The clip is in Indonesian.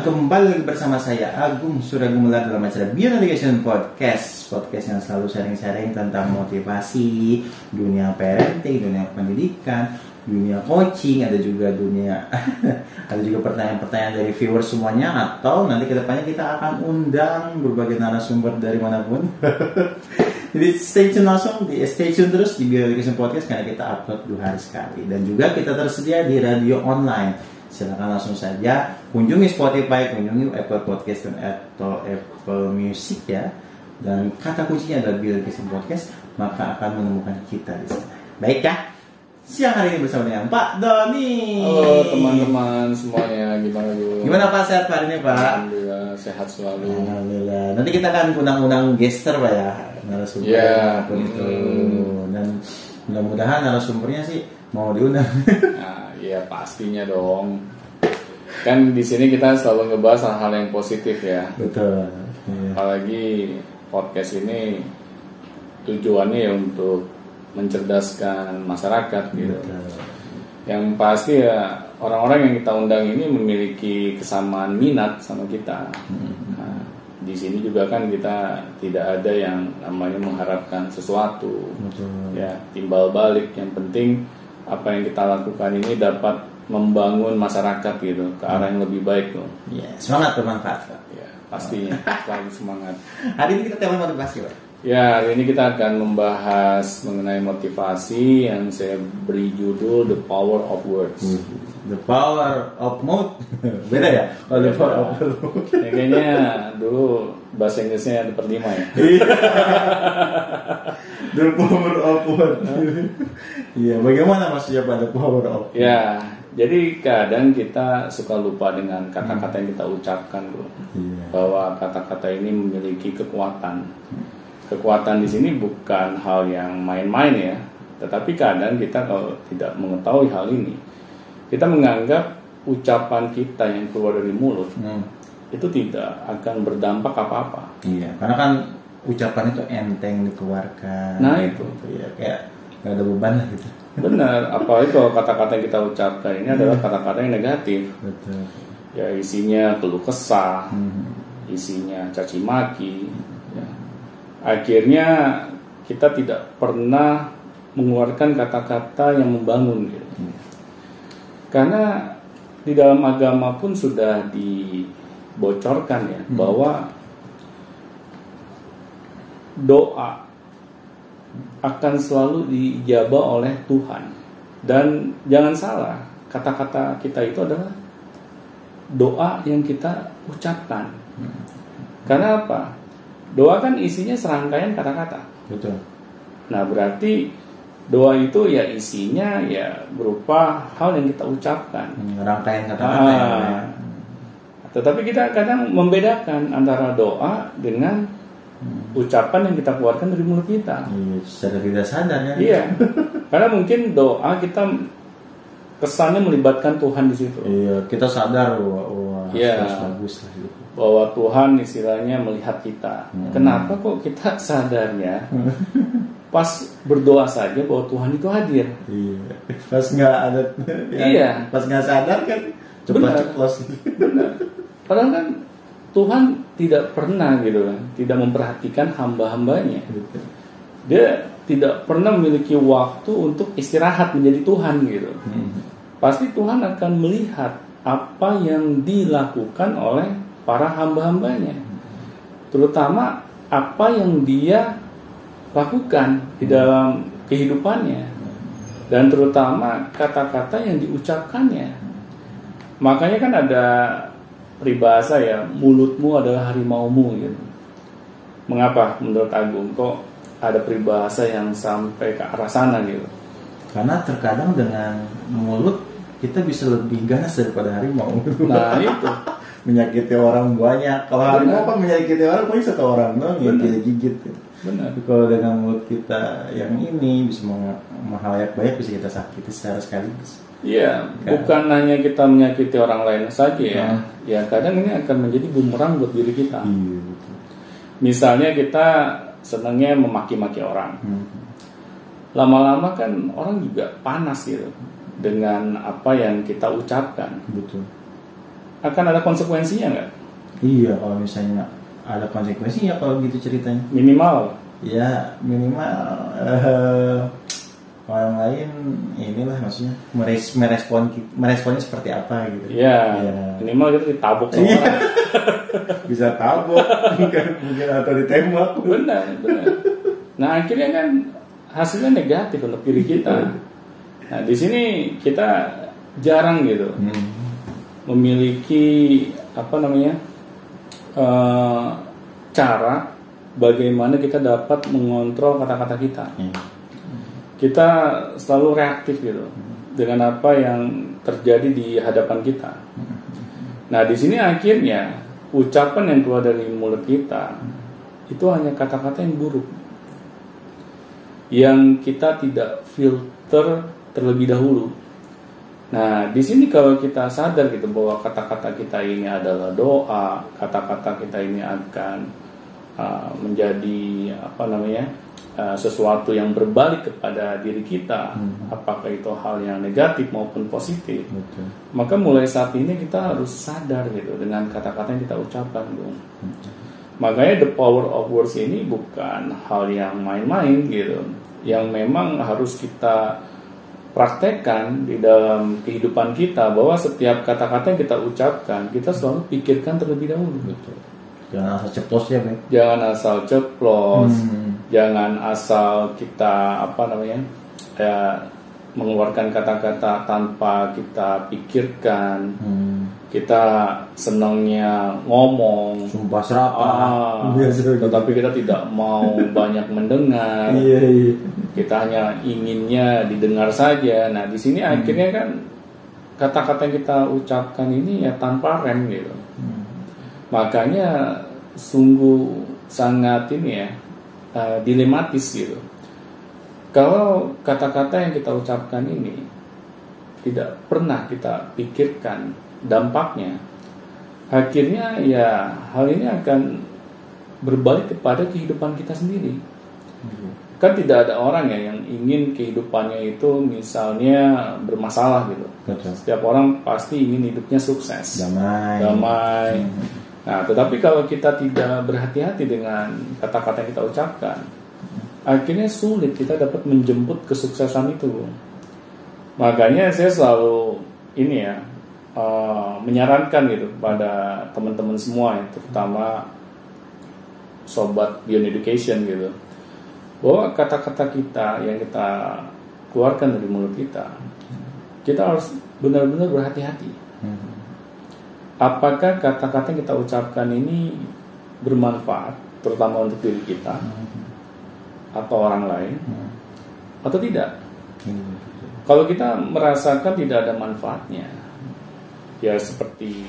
Kembali lagi bersama saya Agung Suragumelar dalam acara Beyond Education Podcast yang selalu sharing-sharing tentang motivasi, dunia parenting, dunia pendidikan, dunia coaching, ada juga pertanyaan-pertanyaan dari viewers semuanya, atau nanti kedepannya kita akan undang berbagai narasumber dari manapun. Jadi stay tune terus di Beyond Education Podcast karena kita upload 2 hari sekali, dan juga kita tersedia di radio online. Silakan langsung saja kunjungi Spotify, kunjungi Apple Podcast atau Apple Music ya. Dan kata kuncinya adalah Beyond Education Podcast, maka akan menemukan kita di sana. Baik ya. Siang hari ini bersama dengan Pak Doni. Halo teman-teman semuanya, gimana dulu? Gimana Pak, sehat hari ini Pak? Alhamdulillah sehat selalu. Alhamdulillah. Nanti kita akan undang-undang gester Pak ya, narasumber. Ya. Itu. Dan mudah-mudahan narasumbernya sih mau diundang. Nah, ya pastinya dong. Kan di sini kita selalu ngebahas hal-hal yang positif ya. Betul. Iya. Apalagi podcast ini tujuannya ya untuk mencerdaskan masyarakat gitu. Betul. Yang pasti ya orang-orang yang kita undang ini memiliki kesamaan minat sama kita. Nah, di sini juga kan kita tidak ada yang namanya mengharapkan sesuatu. Betul. Ya, timbal balik, yang penting apa yang kita lakukan ini dapat membangun masyarakat gitu ke arah yang lebih baik tuh. Ya, semangat bermanfaat. Ya, pastinya selalu semangat. Hari ini kita tema motivasi Pak. Ya, hari ini kita akan membahas mengenai motivasi yang saya beri judul The Power of Words. The Power of Mouth. Beda ya? Oh, The Power of Mouth. Ya, kayaknya dulu bahasa Inggrisnya ada per 5 ya. The Power of Mouth. Iya, bagaimana maksudnya Pak The Power of Mouth? Ya, jadi kadang kita suka lupa dengan kata-kata yang kita ucapkan bro. Iya. Bahwa kata-kata ini memiliki kekuatan. Kekuatan di sini bukan hal yang main-main ya, tetapi kadang kita kalau tidak mengetahui hal ini, kita menganggap ucapan kita yang keluar dari mulut itu tidak akan berdampak apa-apa. Iya, karena kan ucapan itu enteng dikeluarkan. Nah itu ya, kayak nggak ada beban lah gitu. benar, apalagi kalau kata-kata yang kita ucapkan ini adalah kata-kata yang negatif. Betul. Ya isinya keluh kesah, isinya caci maki. Ya. Akhirnya kita tidak pernah mengeluarkan kata-kata yang membangun gitu. Karena di dalam agama pun sudah dibocorkan ya bahwa doa akan selalu diijabah oleh Tuhan. Dan jangan salah, kata-kata kita itu adalah doa yang kita ucapkan. Karena apa? Doa kan isinya serangkaian kata-kata. Betul. Nah, berarti doa itu ya isinya ya berupa hal yang kita ucapkan. Rangkaian kata-kata ya. Tetapi kita kadang membedakan antara doa dengan ucapan yang kita keluarkan dari mulut kita. Iya, secara tidak sadar ya. Iya. Karena mungkin doa kita kesannya melibatkan Tuhan di situ. Iya, kita sadar wah Iya. bagus lah gitu. Bahwa Tuhan istilahnya melihat kita. Kenapa kok kita sadarnya pas berdoa saja bahwa Tuhan itu hadir? Iya. Pas nggak ada. Ya, Iya. Pas nggak sadar kan ceplos. Benar. Padahal kan Tuhan tidak pernah gitu kan, tidak memperhatikan hamba-hambanya. Dia tidak pernah memiliki waktu untuk istirahat menjadi Tuhan gitu. Pasti Tuhan akan melihat apa yang dilakukan oleh para hamba-hambanya, terutama apa yang dia lakukan di dalam kehidupannya, dan terutama kata-kata yang diucapkannya. Makanya kan ada peribahasa ya, mulutmu adalah harimaumu gitu. Mengapa menurut Agung kok ada peribahasa yang sampai ke arah sana gitu? Karena terkadang dengan mulut kita bisa lebih ganas daripada harimau. Nah itu menyakiti orang banyak. Kalau harimau kan menyakiti orang paling satu orang doang yang kita gigit. Benar. Tapi kalau dengan mulut kita yang ini bisa menghalayak banyak, bisa kita sakiti secara sekaligus. Iya, bukan hanya kita menyakiti orang lain saja ya. Ya kadang ini akan menjadi bumerang buat diri kita. Iya, betul. Misalnya kita senangnya memaki-maki orang. Lama-lama kan orang juga panas gitu dengan apa yang kita ucapkan. Betul. akan ada konsekuensinya nggak? Iya, kalau misalnya ada konsekuensinya kalau gitu ceritanya. Minimal. Ya minimal orang lain inilah maksudnya meresponnya seperti apa gitu. Ya, Ya. minimal kita ditabok sama Iya. orang. Bisa tabok mungkin atau ditembak. Benar. Nah akhirnya kan hasilnya negatif untuk diri kita. Nah di sini kita jarang gitu memiliki cara bagaimana kita dapat mengontrol kata-kata kita. Kita selalu reaktif gitu dengan apa yang terjadi di hadapan kita. Nah di sini akhirnya ucapan yang keluar dari mulut kita itu hanya kata-kata yang buruk, yang kita tidak filter terlebih dahulu. Nah, di sini kalau kita sadar gitu bahwa kata-kata kita ini adalah doa, kata-kata kita ini akan menjadi sesuatu yang berbalik kepada diri kita, apakah itu hal yang negatif maupun positif. Betul. Maka mulai saat ini kita harus sadar gitu dengan kata-kata yang kita ucapkan, dong. Makanya the power of words ini bukan hal yang main-main gitu, yang memang harus kita praktekkan di dalam kehidupan kita, bahwa setiap kata-kata yang kita ucapkan kita selalu pikirkan terlebih dahulu. Betul. Jangan asal ceplos ya, Bang. Jangan asal ceplos, jangan asal kita mengeluarkan kata-kata tanpa kita pikirkan. Kita senangnya ngomong, Sumpah serapah. tetapi kita tidak mau banyak mendengar. Iya. Kita hanya inginnya didengar saja. Nah, di sini akhirnya kan kata-kata yang kita ucapkan ini ya tanpa rem gitu. Makanya sungguh sangat dilematis gitu. Kalau kata-kata yang kita ucapkan ini tidak pernah kita pikirkan dampaknya, akhirnya ya hal ini akan berbalik kepada kehidupan kita sendiri. Kan tidak ada orang ya yang ingin kehidupannya itu misalnya bermasalah gitu. Betul. Setiap orang pasti ingin hidupnya sukses, Damai. Nah, tetapi kalau kita tidak berhati-hati dengan kata-kata yang kita ucapkan, akhirnya sulit kita dapat menjemput kesuksesan itu. Makanya saya selalu menyarankan gitu pada teman-teman semua, terutama sobat Beyond Education gitu, bahwa kata-kata kita yang kita keluarkan dari mulut kita harus benar-benar berhati-hati. Apakah kata-kata yang kita ucapkan ini bermanfaat, terutama untuk diri kita atau orang lain, atau tidak? Kalau kita merasakan tidak ada manfaatnya, ya seperti